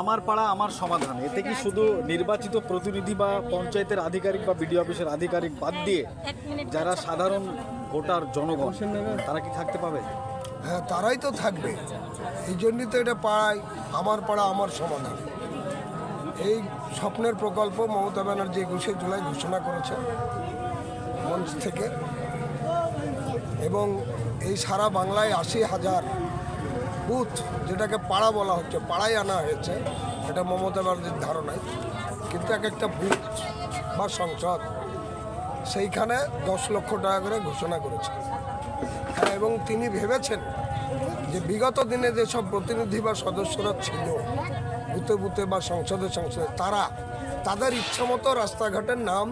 আমার পাড়া আমার সমাধান, এতে কি শুধু নির্বাচিত প্রতিনিধি বা পঞ্চায়েতের আধিকারিক বা বিডিও অফিসের আধিকারিক বাদ দিয়ে যারা সাধারণ ভোটার জনগণ তারা কি থাকতে পাবে? হ্যাঁ, তারাই তো থাকবে। এই জন্যই তো এটা পাড়ায় পাড়া আমার সমাধান। এই স্বপ্নের প্রকল্প মমতা ব্যানার্জি 21শে জুলাই ঘোষণা করেছে মঞ্চ থেকে, এবং এই সারা বাংলায় 80,000 বুথ, যেটাকে পাড়া বলা হচ্ছে, পাড়ায় আনা হয়েছে। এটা মমতা ব্যানার্জির ধারণায়, কিন্তু এক একটা বুথ বা সংসদ সেইখানে 10 লক্ষ টাকা করে ঘোষণা করেছে। হ্যাঁ, এবং তিনি ভেবেছেন যে বিগত দিনে যেসব প্রতিনিধি বা সদস্যরা ছিল বুথে বুথে বা সংসদে তাদের ইচ্ছামতো রাস্তাঘাটের নাম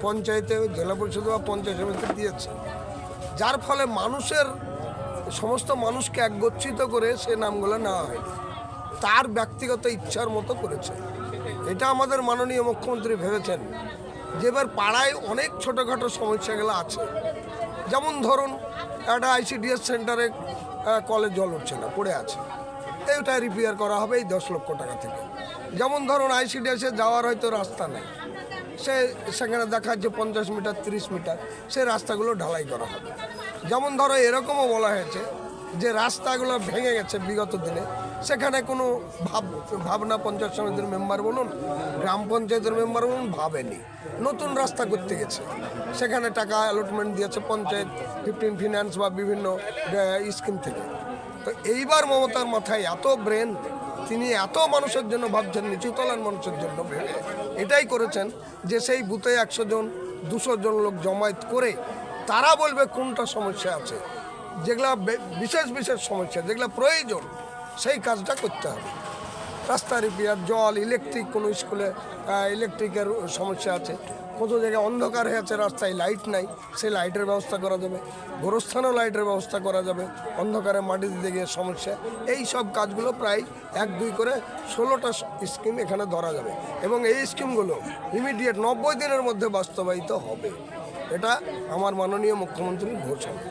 পঞ্চায়েতে, জেলা পরিষদ বা পঞ্চায়েত সমিতি দিয়েছে, যার ফলে সমস্ত মানুষকে একগচ্ছিত করে সে নামগুলো নেওয়া হয়নি, তার ব্যক্তিগত ইচ্ছার মতো করেছে। এটা আমাদের মাননীয় মুখ্যমন্ত্রী ভেবেছেন যে এবার পাড়ায় অনেক ছোটোখাটো সমস্যাগুলো আছে। যেমন ধরুন, একটা ICDS সেন্টারে কলে জল উঠছে না, পড়ে আছে, এইটা রিপেয়ার করা হবে এই 10 লক্ষ টাকা থেকে। যেমন ধরুন, ICDS-এ যাওয়ার হয়তো রাস্তা নেই, সেখানে দেখা যাচ্ছে 50 মিটার 30 মিটার, সে রাস্তাগুলো ঢালাই করা হবে। যেমন ধরো, এরকমও বলা হয়েছে যে রাস্তাগুলো ভেঙে গেছে বিগত দিনে, সেখানে কোনো ভাবনা পঞ্চায়েত সমিতির মেম্বার বলুন, গ্রাম পঞ্চায়েতের মেম্বার বলুন, ভাবেনি, নতুন রাস্তা করতে গেছে, সেখানে টাকা অ্যালটমেন্ট দিয়েছে পঞ্চায়েত 15 ফিন্যান্স বা বিভিন্ন স্কিম থেকে। তো এইবার মমতার মাথায় এত ব্রেন, তিনি এত মানুষের জন্য ভাবছেন, নিচুতলার মানুষের জন্য ভেবে এটাই করেছেন যে সেই বুথে 100 জন 200 জন লোক জমায়েত করে তারা বলবে কোনটা সমস্যা আছে, যেগুলা বিশেষ বিশেষ সমস্যা, যেগুলা প্রয়োজন, সেই কাজটা করতে হবে। রাস্তা রিপেয়ার, জল, ইলেকট্রিক, কোনো স্কুলে ইলেকট্রিকের সমস্যা আছে, কত জায়গায় অন্ধকার হয়ে আছে, রাস্তায় লাইট নাই, সেই লাইটের ব্যবস্থা করা যাবে। গোরস্থানেও লাইটের ব্যবস্থা করা যাবে, অন্ধকারে মাটি দিতে গিয়ে সমস্যা। এই সব কাজগুলো প্রায় 1-2 করে 16টা স্কিম এখানে ধরা যাবে, এবং এই স্কিমগুলো ইমিডিয়েট 90 দিনের মধ্যে বাস্তবায়িত হবে। এটা আমার মাননীয় মুখ্যমন্ত্রীর ঘোষণা।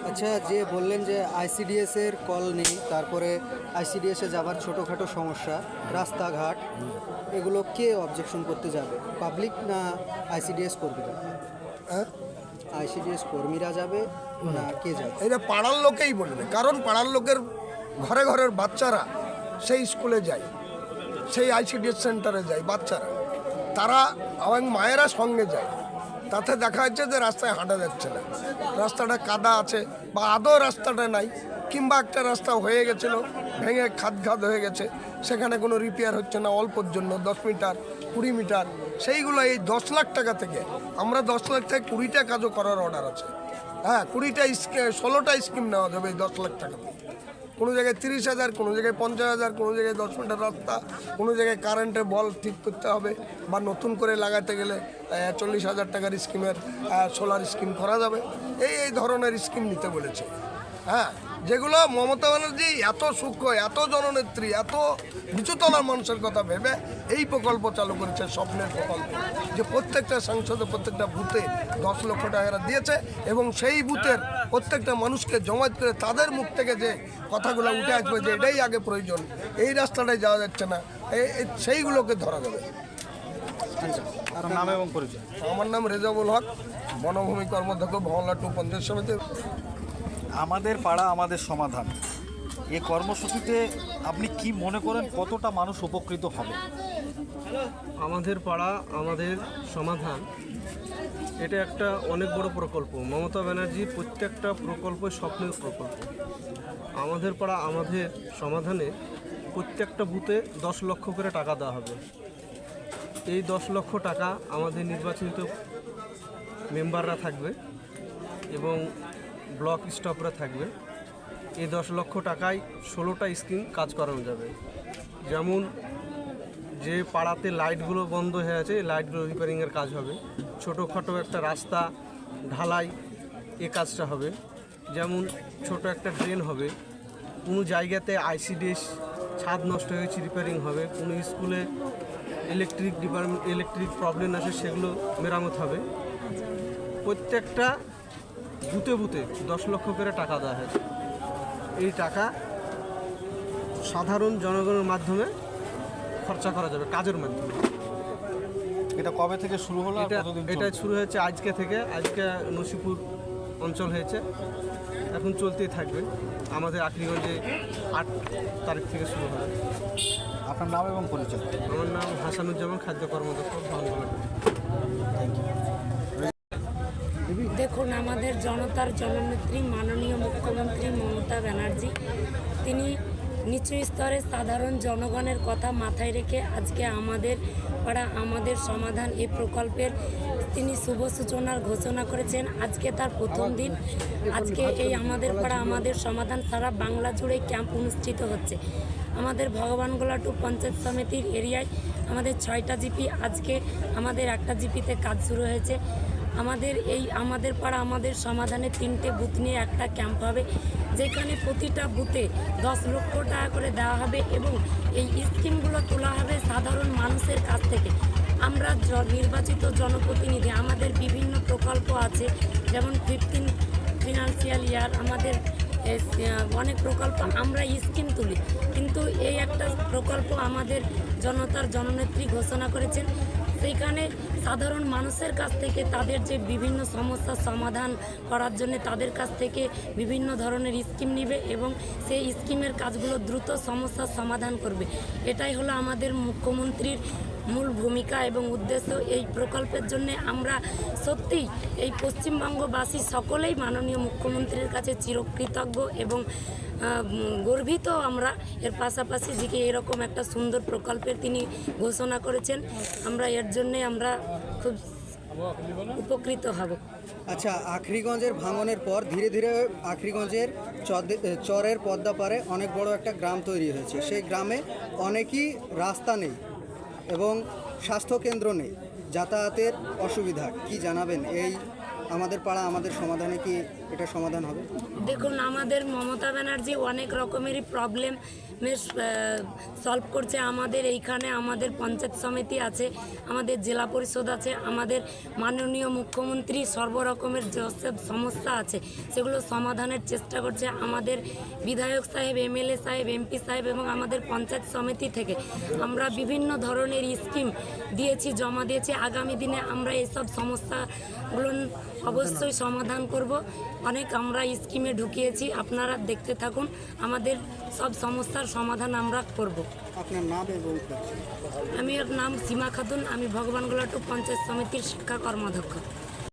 আচ্ছা, যে বললেন যে ICDS-এর কল নেই, তারপরে ICDS-এ যাবার ছোটোখাটো সমস্যা, রাস্তাঘাট, এগুলো কে অবজেকশন করতে যাবে? পাবলিক না ICDS কর্মীরা? হ্যাঁ, ICDS কর্মীরা যাবে না কে যাবে? এটা পাড়ার লোকেই বলবে, কারণ পাড়ার লোকের ঘরে ঘরের বাচ্চারা সেই স্কুলে যায়, সেই ICDS সেন্টারে যায় বাচ্চারা, তারা এবং মায়েরা সঙ্গে যায়। তাতে দেখা যাচ্ছে যে রাস্তায় হাঁটা যাচ্ছে না, রাস্তাটা কাদা আছে বা আদৌ রাস্তাটা নাই, কিংবা একটা রাস্তা হয়ে গেছিল ভেঙে খাদ হয়ে গেছে, সেখানে কোনো রিপেয়ার হচ্ছে না, অল্পর জন্য 10 মিটার 20 মিটার, সেইগুলো এই 10 লাখ টাকা থেকে, আমরা 10 লাখ থেকে 20টা কাজও করার অর্ডার আছে। হ্যাঁ, 16টা স্কিম নেওয়া যাবে এই 10 লাখ টাকা থেকে। কোনো জায়গায় 30,000, কোনো জায়গায় 50,000, কোনো জায়গায় 10 মিটার রাস্তা, কোনো জায়গায় কারেন্টের বল ঠিক করতে হবে, বা নতুন করে লাগাতে গেলে 40,000 টাকার স্কিমের সোলার স্কিম করা যাবে। এই ধরনের স্কিম নিতে বলেছে। হ্যাঁ, যেগুলো মমতা ব্যানার্জি এত সূক্ষ্ম, এত জননেত্রী, এত নিচুতলার মানুষের কথা ভেবে এই প্রকল্প চালু করেছে, স্বপ্নের প্রকল্প, যে প্রত্যেকটা সংসদে প্রত্যেকটা বুথে 10 লক্ষ টাকা দিয়েছে, এবং সেই বুথের প্রত্যেকটা মানুষকে জমায়েত করে তাদের মুখ থেকে যে কথাগুলো উঠে আসবে যে এটাই আগে প্রয়োজন, এই রাস্তাটায় যাওয়া যাচ্ছে না, সেইগুলোকে ধরা যাবে। নাম এবং পরিচয়? আমার নাম রেজাউল হক, বনভূমি কর্মাধ্যক্ষ, ভবনলা 2 পঞ্চায়েত সমিতি। আমাদের পাড়া আমাদের সমাধান, এই কর্মসূচিতে আপনি কি মনে করেন কতটা মানুষ উপকৃত হবে? আমাদের পাড়া আমাদের সমাধান, এটা একটা অনেক বড় প্রকল্প। মমতা ব্যানার্জির প্রত্যেকটা প্রকল্পই স্বপ্নের প্রকল্প। আমাদের পাড়া আমাদের সমাধানে প্রত্যেকটা বুথে 10 লক্ষ করে টাকা দেওয়া হবে। এই 10 লক্ষ টাকা আমাদের নির্বাচিত মেম্বাররা থাকবে এবং ব্লক স্টাফরা থাকবে। এই 10 লক্ষ টাকায় 16টা স্কিম কাজ করানো যাবে। যেমন, যে পাড়াতে লাইটগুলো বন্ধ হয়ে আছে, এই লাইটগুলো রিপেয়ারিংয়ের কাজ হবে। ছোটোখাটো একটা রাস্তা ঢালাই, এ কাজটা হবে। যেমন ছোট একটা ড্রেন হবে, কোনো জায়গাতে ICDS ছাদ নষ্ট হয়েছে, রিপেয়ারিং হবে। কোনো স্কুলে ইলেকট্রিক প্রবলেম আছে, সেগুলো মেরামত হবে। প্রত্যেকটা বুথে বুথে 10 লক্ষ করে টাকা দেওয়া হয়েছে। এই টাকা সাধারণ জনগণের মাধ্যমে খরচা করা যাবে, কাজের মাধ্যমে। এটা কবে থেকে শুরু হলো আর এটা কতদিন এটা চলবে? শুরু হয়েছে আজকে থেকে। আজকে নসিপুর অঞ্চল হয়েছে, এখন চলতেই থাকবে। আমাদের আখরিগঞ্জে 8 তারিখ থেকে শুরু হবে। আপনার নাম এবং পরিচয়। আমার নাম হাসানুজ্জামান, খাদ্য কর্মদক্ষ, ভাঙনগোলা। দেখুন, আমাদের জনতার জননেত্রী মাননীয় মুখ্যমন্ত্রী মমতা ব্যানার্জি, তিনি নিচু স্তরে সাধারণ জনগণের কথা মাথায় রেখে আজকে আমাদের পাড়া আমাদের সমাধান এই প্রকল্পের তিনি শুভ সূচনার ঘোষণা করেছেন। আজকে তার প্রথম দিন। আজকে এই আমাদের পাড়া আমাদের সমাধান সারা বাংলা জুড়ে ক্যাম্প অনুষ্ঠিত হচ্ছে। আমাদের ভগবানগোলা টু পঞ্চায়েত সমিতির এরিয়ায় আমাদের 6টা জিপি, আজকে আমাদের একটা জিপিতে কাজ শুরু হয়েছে। আমাদের পাড়া আমাদের সমাধানে 3টে বুথ নিয়ে একটা ক্যাম্প হবে, যেখানে প্রতিটা বুথে 10 লক্ষ টাকা করে দেওয়া হবে এবং এই স্কিমগুলো তোলা হবে সাধারণ মানুষের কাছ থেকে। আমরা নির্বাচিত জনপ্রতিনিধি, আমাদের বিভিন্ন প্রকল্প আছে, যেমন 15 ফিনান্সিয়াল ইয়ার, আমাদের অনেক প্রকল্প আমরা স্কিম তুলি, কিন্তু এই একটা প্রকল্প আমাদের জনতার জননেত্রী ঘোষণা করেছেন। সেইখানে সাধারণ মানুষের কাছ থেকে তাদের যে বিভিন্ন সমস্যার সমাধান করার জন্য তাদের কাছ থেকে বিভিন্ন ধরনের স্কিম নেবে এবং সেই স্কিমের কাজগুলো দ্রুত সমস্যার সমাধান করবে। এটাই হলো আমাদের মুখ্যমন্ত্রীর মূল ভূমিকা এবং উদ্দেশ্য। এই প্রকল্পের জন্য আমরা সত্যিই এই পশ্চিমবঙ্গবাসী সকলেই মাননীয় মুখ্যমন্ত্রীর কাছে চিরকৃতজ্ঞ এবং গর্বিত আমরা। এর পাশাপাশি যে এরকম একটা সুন্দর প্রকল্পের তিনি ঘোষণা করেছেন, আমরা এর জন্যে আমরা খুব উপকৃত হব। আচ্ছা, আখরিগঞ্জের ভাঙনের পর ধীরে ধীরে আখরিগঞ্জের চরের পদ্মাপাড়ে অনেক বড় একটা গ্রাম তৈরি হয়েছে। সেই গ্রামে অনেকই রাস্তা নেই এবং স্বাস্থ্যকেন্দ্র নেই, যাতায়াতের অসুবিধা। কি জানাবেন, এই আমাদের পাড়া আমাদের সমাধানে কি এটা সমাধান হবে? দেখুন, আমাদের মমতা ব্যানার্জি অনেক রকমেরই প্রবলেমের সলভ করছে। আমাদের এইখানে আমাদের পঞ্চায়েত সমিতি আছে, আমাদের জেলা পরিষদ আছে, আমাদের মাননীয় মুখ্যমন্ত্রী সর্বরকমের যেসব সমস্যা আছে সেগুলো সমাধানের চেষ্টা করছে। আমাদের বিধায়ক সাহেব, এমএলএ সাহেব, এমপি সাহেব এবং আমাদের পঞ্চায়েত সমিতি থেকে আমরা বিভিন্ন ধরনের স্কিম দিয়েছি, জমা দিয়েছি। আগামী দিনে আমরা এইসব সমস্যাগুলো অবশ্যই সমাধান করব। অনেক আমরা স্কিমে ঢুকিয়েছি, আপনারা দেখতে থাকুন। আমাদের সব সমস্যার সমাধান আমরা করব। আপনার নাম এবং আমি নাম সীমা খাতুন, আমি ভগবানগোলা টু পঞ্চায়েত সমিতির শিক্ষা কর্মাধ্যক্ষ।